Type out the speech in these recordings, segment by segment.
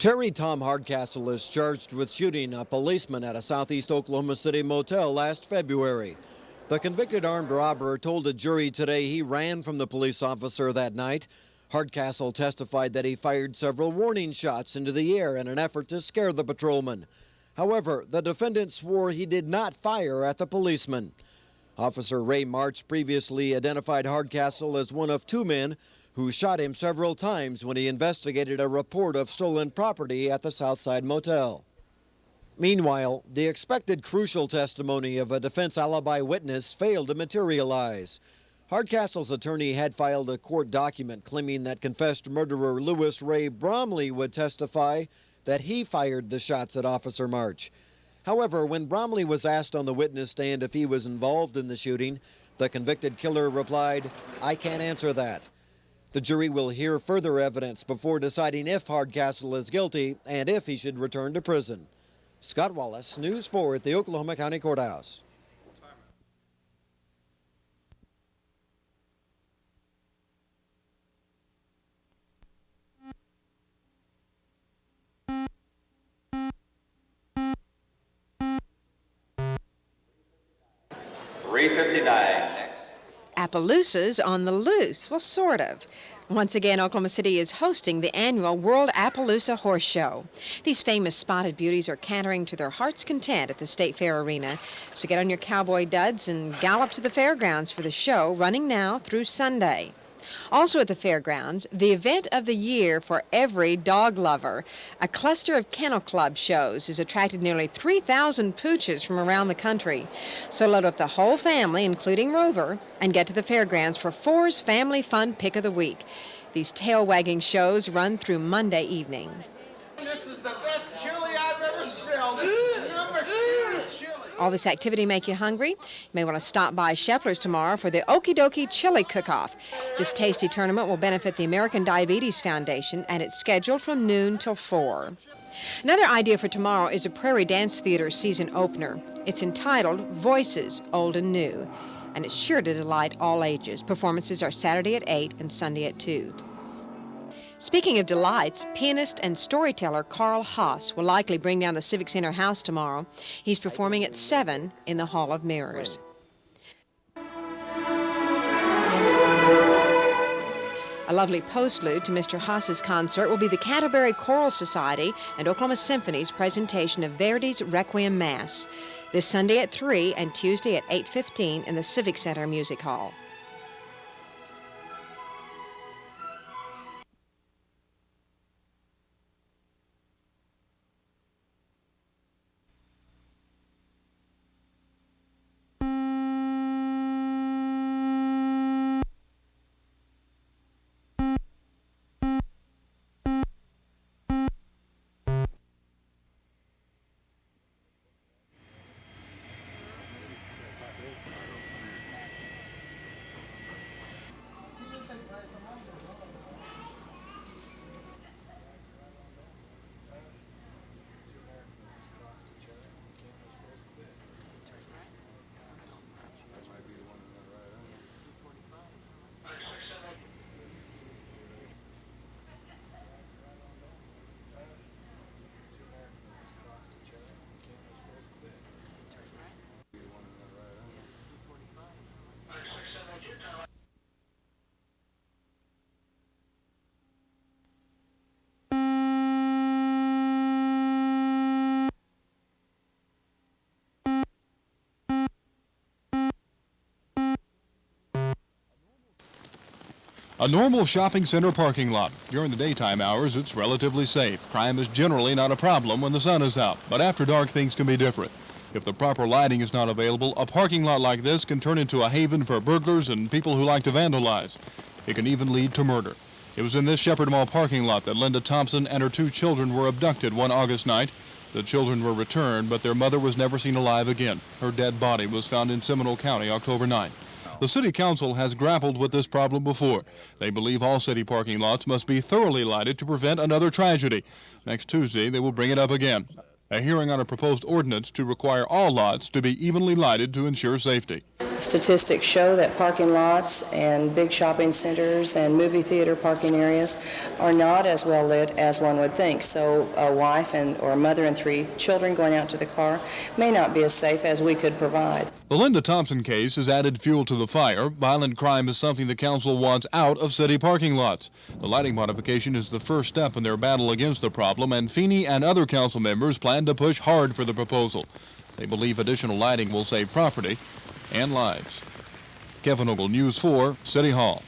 Terry Tom Hardcastle is charged with shooting a policeman at a southeast Oklahoma City motel last February. The convicted armed robber told a jury today he ran from the police officer that night. Hardcastle testified that he fired several warning shots into the air in an effort to scare the patrolman. However, the defendant swore he did not fire at the policeman. Officer Ray March previously identified Hardcastle as one of two men who shot him several times when he investigated a report of stolen property at the Southside Motel. Meanwhile, the expected crucial testimony of a defense alibi witness failed to materialize. Hardcastle's attorney had filed a court document claiming that confessed murderer Lewis Ray Bromley would testify that he fired the shots at Officer March. However, when Bromley was asked on the witness stand if he was involved in the shooting, the convicted killer replied, "I can't answer that." The jury will hear further evidence before deciding if Hardcastle is guilty and if he should return to prison. Scott Wallace, News 4 at the Oklahoma County Courthouse. Next. Appaloosa's on the loose. Well, sort of. Once again, Oklahoma City is hosting the annual World Appaloosa Horse Show. These famous spotted beauties are cantering to their heart's content at the State Fair Arena. So get on your cowboy duds and gallop to the fairgrounds for the show, running now through Sunday. Also at the fairgrounds, the event of the year for every dog lover. A cluster of Kennel Club shows has attracted nearly 3,000 pooches from around the country. So load up the whole family, including Rover, and get to the fairgrounds for Four's Family Fun Pick of the Week. These tail-wagging shows run through Monday evening. This is the best chili I've ever smelled. This is #2 chili. All this activity make you hungry? You may want to stop by Shepler's tomorrow for the Okie Dokie Chili Cook-Off. This tasty tournament will benefit the American Diabetes Foundation, and it's scheduled from noon till 4. Another idea for tomorrow is a Prairie Dance Theater season opener. It's entitled Voices, Old and New, and it's sure to delight all ages. Performances are Saturday at 8 and Sunday at 2. Speaking of delights, pianist and storyteller Carl Haas will likely bring down the Civic Center house tomorrow. He's performing at 7 in the Hall of Mirrors. A lovely postlude to Mr. Haas's concert will be the Canterbury Choral Society and Oklahoma Symphony's presentation of Verdi's Requiem Mass, this Sunday at 3 and Tuesday at 8:15 in the Civic Center Music Hall. A normal shopping center parking lot. During the daytime hours, it's relatively safe. Crime is generally not a problem when the sun is out, but after dark, things can be different. If the proper lighting is not available, a parking lot like this can turn into a haven for burglars and people who like to vandalize. It can even lead to murder. It was in this Shepherd Mall parking lot that Linda Thompson and her 2 children were abducted one August night. The children were returned, but their mother was never seen alive again. Her dead body was found in Seminole County October 9. The City Council has grappled with this problem before. They believe all city parking lots must be thoroughly lighted to prevent another tragedy. Next Tuesday, they will bring it up again. A hearing on a proposed ordinance to require all lots to be evenly lighted to ensure safety. Statistics show that parking lots and big shopping centers and movie theater parking areas are not as well lit as one would think. So a wife or a mother and 3 children going out to the car may not be as safe as we could provide. The Linda Thompson case has added fuel to the fire. Violent crime is something the council wants out of city parking lots. The lighting modification is the first step in their battle against the problem, and Feeney and other council members plan to push hard for the proposal. They believe additional lighting will save property and lives. Kevin Ogle, News 4, City Hall.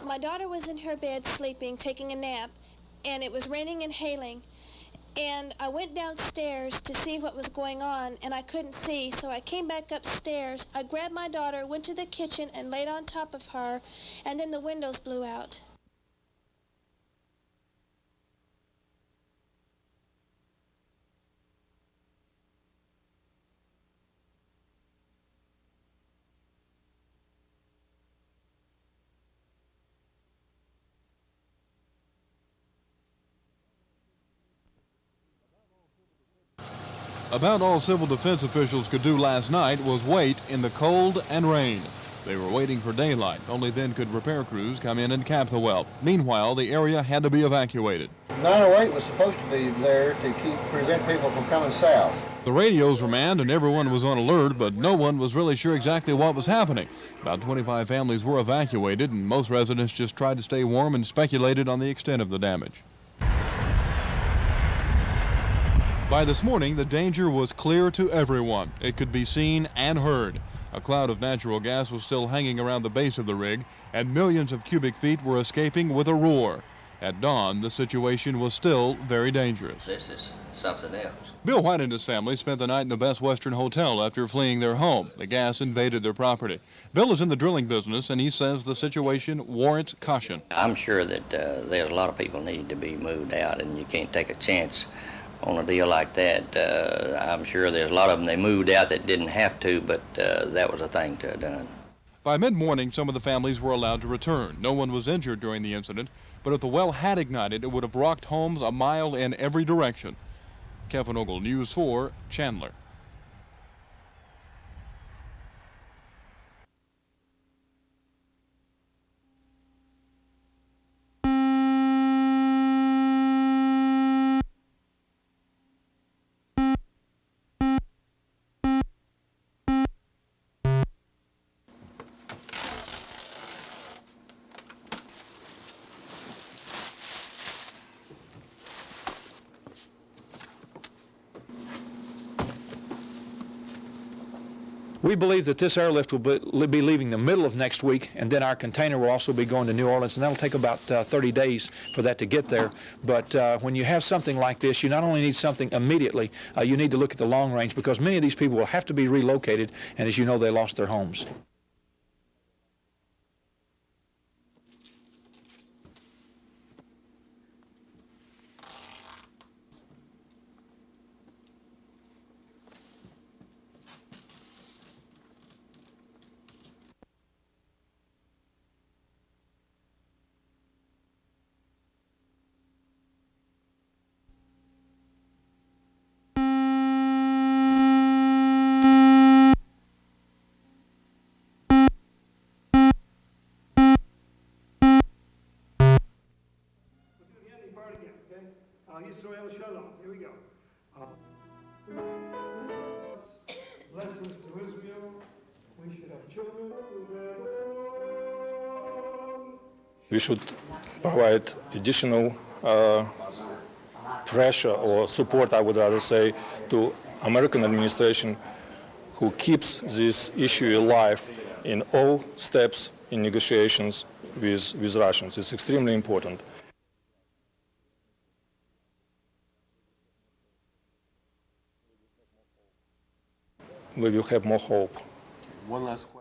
My daughter was in her bed sleeping, taking a nap, and it was raining and hailing. And I went downstairs to see what was going on, and I couldn't see, so I came back upstairs. I grabbed my daughter, went to the kitchen, and laid on top of her, and then the windows blew out. About all civil defense officials could do last night was wait in the cold and rain. They were waiting for daylight. Only then could repair crews come in and cap the well. Meanwhile, the area had to be evacuated. 908 was supposed to be there to prevent people from coming south. The radios were manned and everyone was on alert, but no one was really sure exactly what was happening. About 25 families were evacuated, and most residents just tried to stay warm and speculated on the extent of the damage. By this morning, the danger was clear to everyone. It could be seen and heard. A cloud of natural gas was still hanging around the base of the rig, and millions of cubic feet were escaping with a roar. At dawn, the situation was still very dangerous. This is something else. Bill White and his family spent the night in the Best Western Hotel after fleeing their home. The gas invaded their property. Bill is in the drilling business, and he says the situation warrants caution. I'm sure that there's a lot of people need to be moved out, and you can't take a chance on a deal like that. I'm sure there's a lot of them they moved out that didn't have to, but that was a thing to have done. By mid-morning, some of the families were allowed to return. No one was injured during the incident, but if the well had ignited, it would have rocked homes a mile in every direction. Kevin Ogle, News 4, Chandler. We believe that this airlift will be leaving the middle of next week, and then our container will also be going to New Orleans, and that'll take about 30 days for that to get there. But when you have something like this, you not only need something immediately, you need to look at the long range, because many of these people will have to be relocated, and as you know, they lost their homes. Here we go. Blessings to Israel. We should have children. We should provide additional pressure or support, I would rather say, to American administration, who keeps this issue alive in all steps in negotiations with Russians. It's extremely important. we will have more hope. One last question.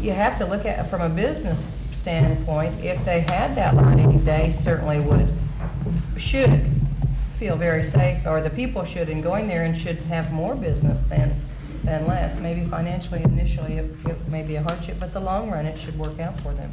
You have to look at it from a business standpoint. If they had that lighting, they certainly should feel very safe, or the people should, in going there, and should have more business than less. Maybe financially, initially, it may be a hardship, but the long run, it should work out for them.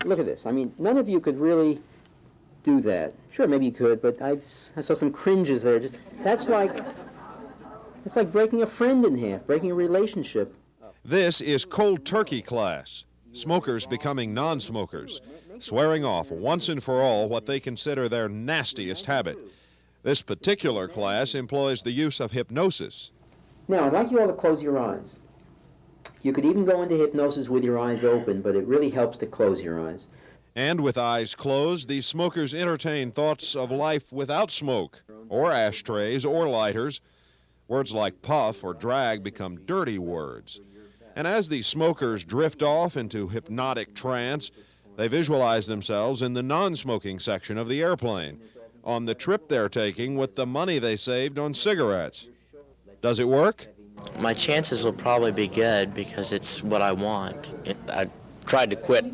Look at this. I mean, none of you could really do that. Sure, maybe you could, but I saw some cringes there. It's like breaking a friend in half, breaking a relationship. This is cold turkey class. Smokers becoming non-smokers, swearing off once and for all what they consider their nastiest habit. This particular class employs the use of hypnosis. Now, I'd like you all to close your eyes. You could even go into hypnosis with your eyes open, but it really helps to close your eyes. And with eyes closed, these smokers entertain thoughts of life without smoke, or ashtrays, or lighters. Words like puff or drag become dirty words. And as these smokers drift off into hypnotic trance, they visualize themselves in the non-smoking section of the airplane, on the trip they're taking with the money they saved on cigarettes. Does it work? My chances will probably be good because it's what I want. I tried to quit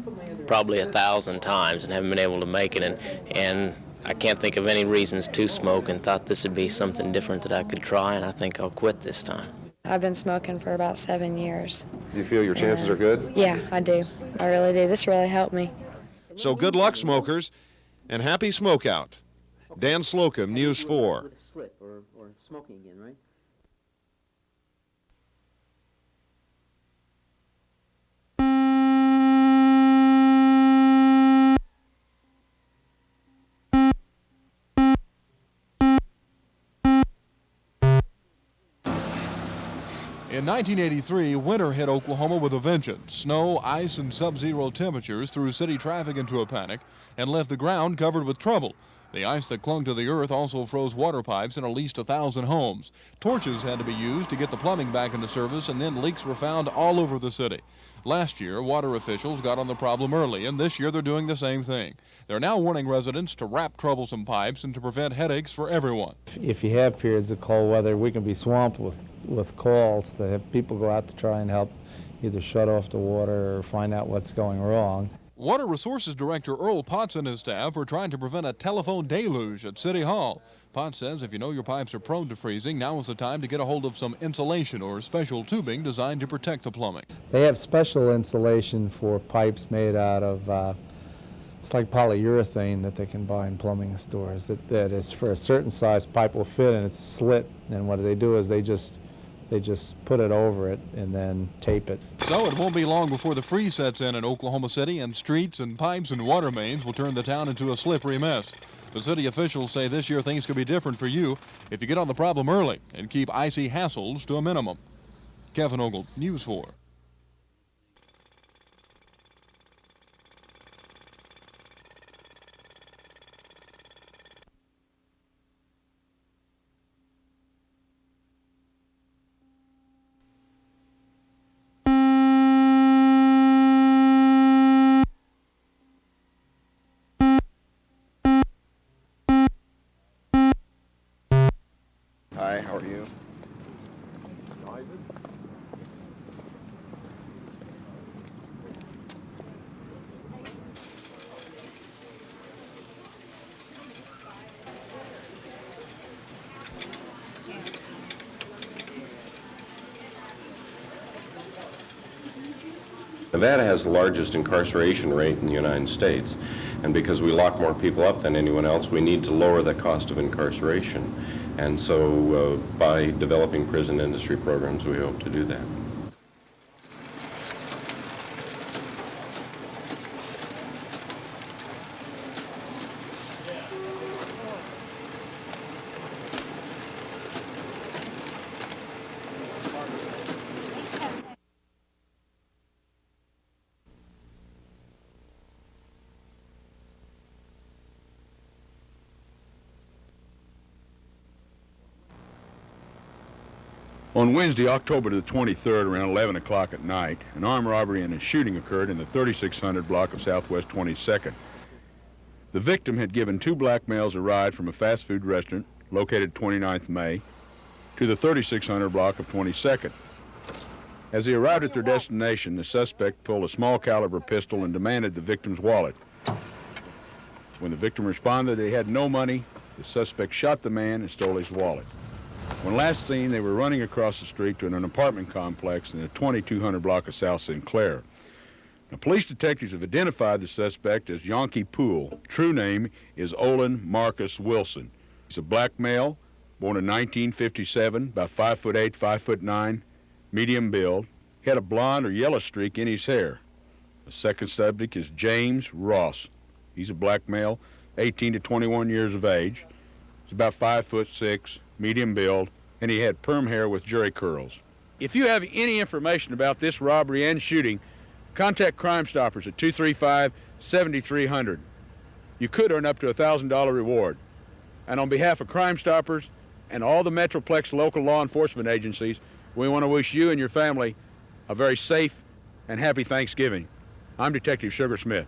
probably 1,000 times and haven't been able to make it, and I can't think of any reasons to smoke, and thought this would be something different that I could try, and I think I'll quit this time. I've been smoking for about 7 years. Do you feel your chances are good? Yeah, I do. I really do. This really helped me. So good luck, smokers, and happy smokeout. Dan Slocum, News 4. With a slip or smoking again, right? In 1983, winter hit Oklahoma with a vengeance. Snow, ice, and sub-zero temperatures threw city traffic into a panic and left the ground covered with trouble. The ice that clung to the earth also froze water pipes in at least 1,000 homes. Torches had to be used to get the plumbing back into service, and then leaks were found all over the city. Last year, water officials got on the problem early, and this year they're doing the same thing. They're now warning residents to wrap troublesome pipes and to prevent headaches for everyone. If you have periods of cold weather, we can be swamped with calls to have people go out to try and help either shut off the water or find out what's going wrong. Water Resources Director Earl Potts and his staff are trying to prevent a telephone deluge at City Hall. Potts says if you know your pipes are prone to freezing, now is the time to get a hold of some insulation or special tubing designed to protect the plumbing. They have special insulation for pipes made out of, it's like polyurethane that they can buy in plumbing stores. That is for a certain size pipe will fit and it's slit, and what they do is they just put it over it and then tape it. So it won't be long before the freeze sets in Oklahoma City, and streets and pipes and water mains will turn the town into a slippery mess. The city officials say this year things could be different for you if you get on the problem early and keep icy hassles to a minimum. Kevin Ogle, News 4. Hi, how are you? Nevada has the largest incarceration rate in the United States, and because we lock more people up than anyone else, we need to lower the cost of incarceration. And so by developing prison industry programs, we hope to do that. On Wednesday, October the 23rd, around 11 o'clock at night, an armed robbery and a shooting occurred in the 3600 block of Southwest 22nd. The victim had given two black males a ride from a fast food restaurant located 29th May to the 3600 block of 22nd. As they arrived at their destination, the suspect pulled a small caliber pistol and demanded the victim's wallet. When the victim responded they had no money, the suspect shot the man and stole his wallet. When last seen, they were running across the street to an apartment complex in the 2200 block of South Sinclair. Now, police detectives have identified the suspect as Yonkie Poole. True name is Olin Marcus Wilson. He's a black male, born in 1957, about 5'8", 5'9", medium build. He had a blonde or yellow streak in his hair. The second subject is James Ross. He's a black male, 18 to 21 years of age. He's about 5'6", medium build, and he had perm hair with jerry curls. If you have any information about this robbery and shooting, contact Crimestoppers at 235-7300. You could earn up to a $1,000 reward. And on behalf of Crimestoppers and all the Metroplex local law enforcement agencies, we want to wish you and your family a very safe and happy Thanksgiving. I'm Detective Sugar Smith.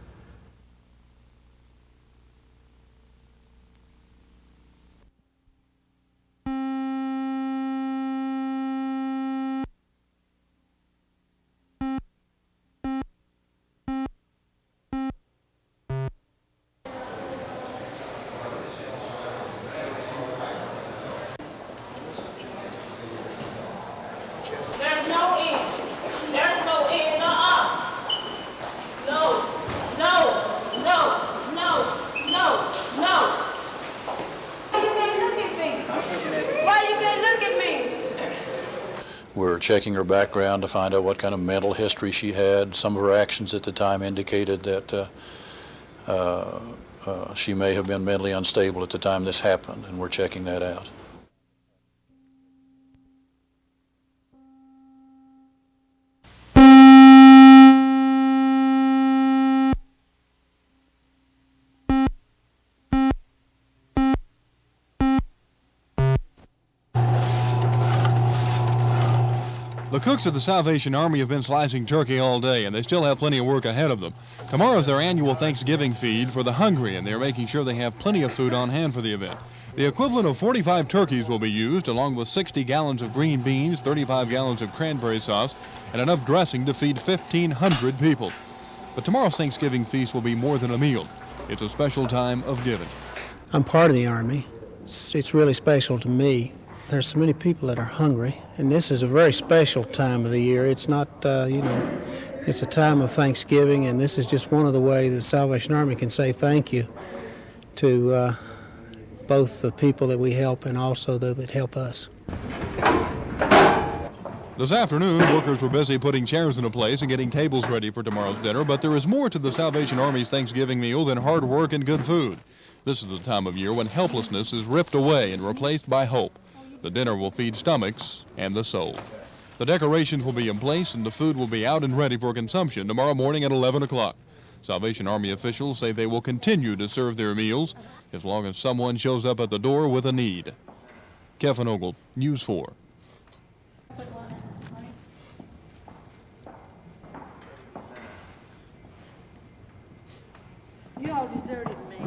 checking her background to find out what kind of mental history she had. Some of her actions at the time indicated that she may have been mentally unstable at the time this happened, and we're checking that out. The cooks of the Salvation Army have been slicing turkey all day, and they still have plenty of work ahead of them. Tomorrow's their annual Thanksgiving feed for the hungry, and they're making sure they have plenty of food on hand for the event. The equivalent of 45 turkeys will be used, along with 60 gallons of green beans, 35 gallons of cranberry sauce, and enough dressing to feed 1,500 people. But tomorrow's Thanksgiving feast will be more than a meal. It's a special time of giving. I'm part of the Army. It's really special to me. There's so many people that are hungry, and this is a very special time of the year. It's not, it's a time of Thanksgiving, and this is just one of the ways the Salvation Army can say thank you to both the people that we help and also those that help us. This afternoon, workers were busy putting chairs into place and getting tables ready for tomorrow's dinner, but there is more to the Salvation Army's Thanksgiving meal than hard work and good food. This is the time of year when helplessness is ripped away and replaced by hope. The dinner will feed stomachs and the soul. The decorations will be in place and the food will be out and ready for consumption tomorrow morning at 11 o'clock. Salvation Army officials say they will continue to serve their meals as long as someone shows up at the door with a need. Kevin Ogle, News 4. You all deserted me.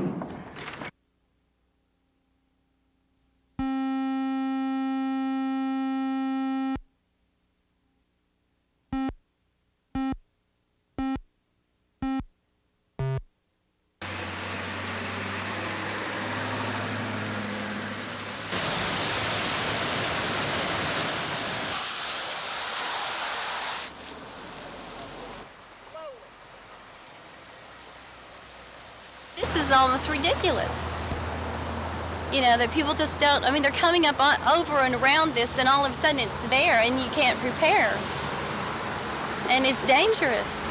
This is almost ridiculous. You know, that people just don't, I mean, they're coming up over and around this, and all of a sudden it's there and you can't prepare. And it's dangerous.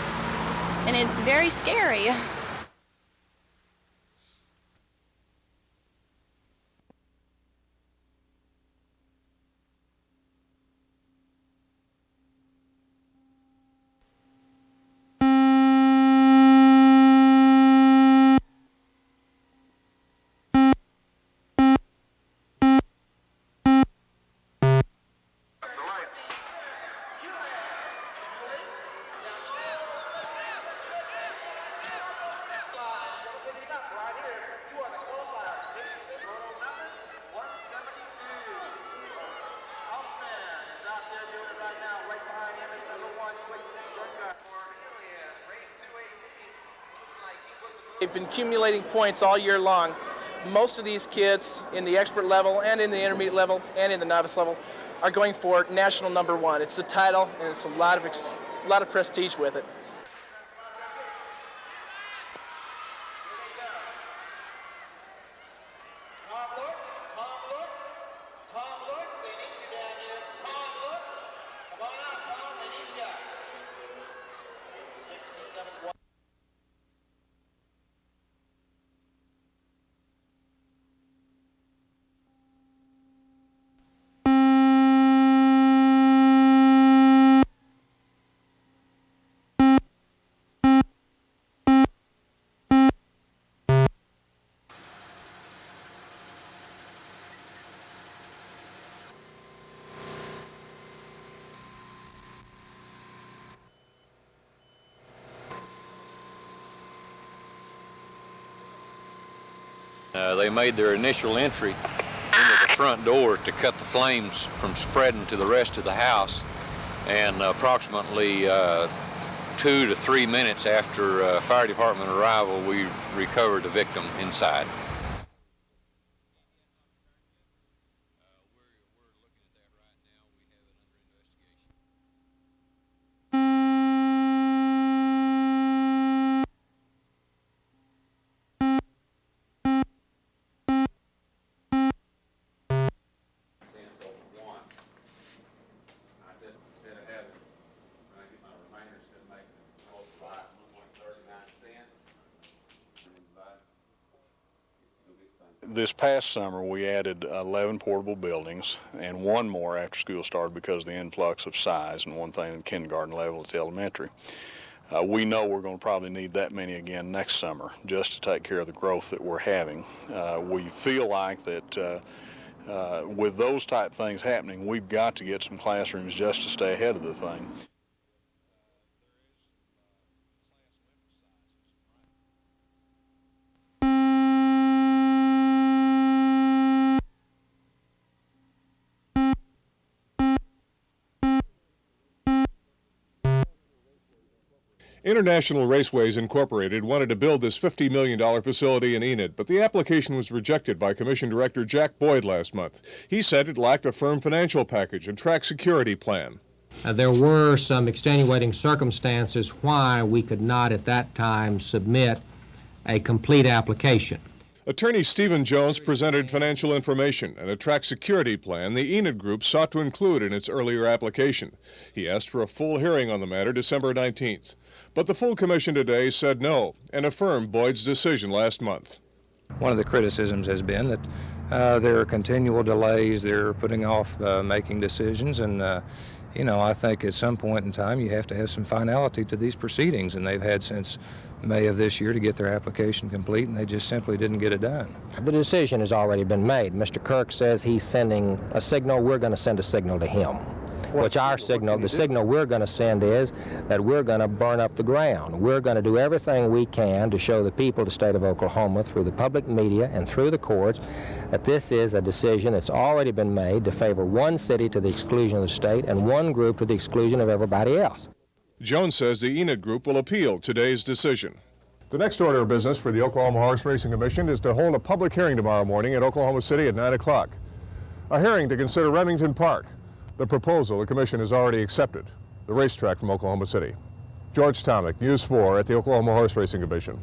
And it's very scary. They've been accumulating points all year long. Most of these kids in the expert level and in the intermediate level and in the novice level are going for national #1. It's the title, and it's a lot of prestige with it. They made their initial entry into the front door to cut the flames from spreading to the rest of the house, and approximately 2 to 3 minutes after fire department arrival, we recovered the victim inside. This past summer, we added 11 portable buildings and one more after school started because of the influx of size and one thing in kindergarten level at the elementary. We know we're going to probably need that many again next summer just to take care of the growth that we're having. We feel like that with those type things happening, we've got to get some classrooms just to stay ahead of the thing. International Raceways Incorporated wanted to build this $50 million facility in Enid, but the application was rejected by Commission Director Jack Boyd last month. He said it lacked a firm financial package and track security plan. There were some extenuating circumstances why we could not at that time submit a complete application. Attorney Stephen Jones presented financial information and a track security plan the Enid Group sought to include in its earlier application. He asked for a full hearing on the matter December 19th. But the full commission today said no and affirmed Boyd's decision last month. One of the criticisms has been that there are continual delays, they're putting off making decisions, and I think at some point in time you have to have some finality to these proceedings, and they've had since May of this year to get their application complete, and they just simply didn't get it done. The decision has already been made. Mr. Kirk says he's sending a signal. We're going to send a signal to him. Which our signal, the signal we're going to send is that we're going to burn up the ground. We're going to do everything we can to show the people of the state of Oklahoma through the public media and through the courts that this is a decision that's already been made to favor one city to the exclusion of the state and one group to the exclusion of everybody else. Jones says the Enid Group will appeal today's decision. The next order of business for the Oklahoma Horseracing Commission is to hold a public hearing tomorrow morning at Oklahoma City at 9 o'clock. A hearing to consider Remington Park. The proposal the commission has already accepted, the racetrack from Oklahoma City. George Tomick, News 4 at the Oklahoma Horse Racing Commission.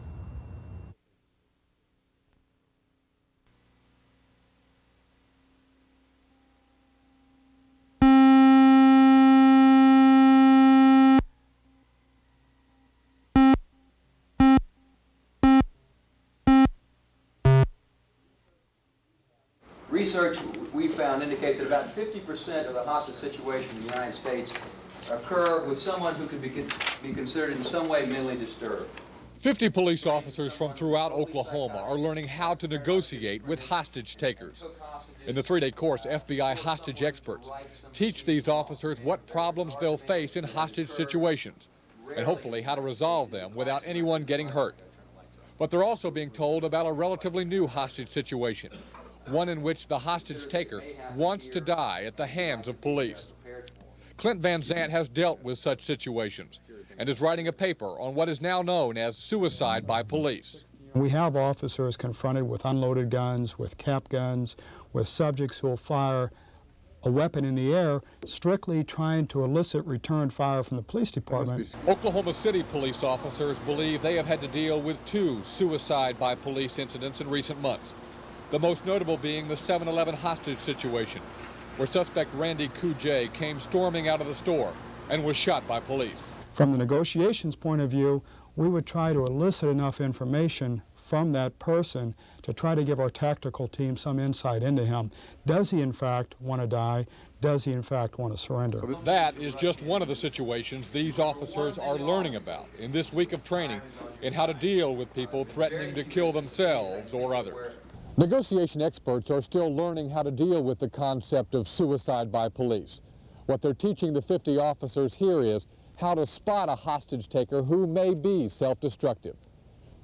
Research we found indicates that about 50% of the hostage situations in the United States occur with someone who could be considered in some way mentally disturbed. 50 police officers from throughout Oklahoma are learning how to negotiate with hostage takers. In the 3-day course, FBI hostage experts teach these officers what problems they'll face in hostage situations and hopefully how to resolve them without anyone getting hurt. But they're also being told about a relatively new hostage situation, one in which the hostage taker wants to die at the hands of police. Clint Van Zant has dealt with such situations and is writing a paper on what is now known as suicide by police. We have officers confronted with unloaded guns, with cap guns, with subjects who will fire a weapon in the air, strictly trying to elicit return fire from the police department. Oklahoma City police officers believe they have had to deal with 2 suicide by police incidents in recent months. The most notable being the 7-Eleven hostage situation, where suspect Randy Kujay came storming out of the store and was shot by police. From the negotiations point of view, we would try to elicit enough information from that person to try to give our tactical team some insight into him. Does he in fact want to die? Does he in fact want to surrender? That is just one of the situations these officers are learning about in this week of training in how to deal with people threatening to kill themselves or others. Negotiation experts are still learning how to deal with the concept of suicide by police. What they're teaching the 50 officers here is how to spot a hostage taker who may be self-destructive.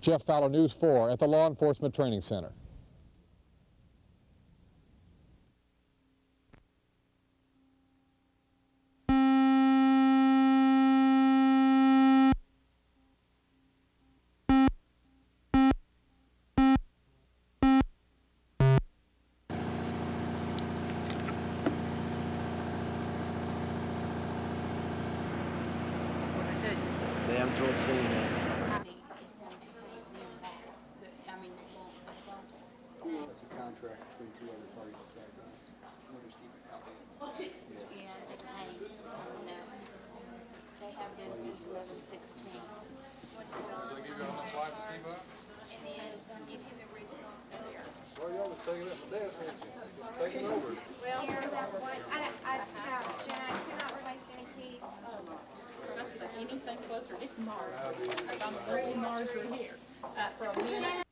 Jeff Fowler, News 4 at the Law Enforcement Training Center. That's a contract between 2 other parties besides us. We're just keeping company. Yeah, it's paid. They have been since 11/16. So they give you enough life to sleep up? And then give you the original there. Well, y'all was taking up my desk, ain't you? Taking over. Well, here, that one, Jen, I cannot release any keys. Anything closer, this is Marjorie. I'm saying Marjorie here. From Jen,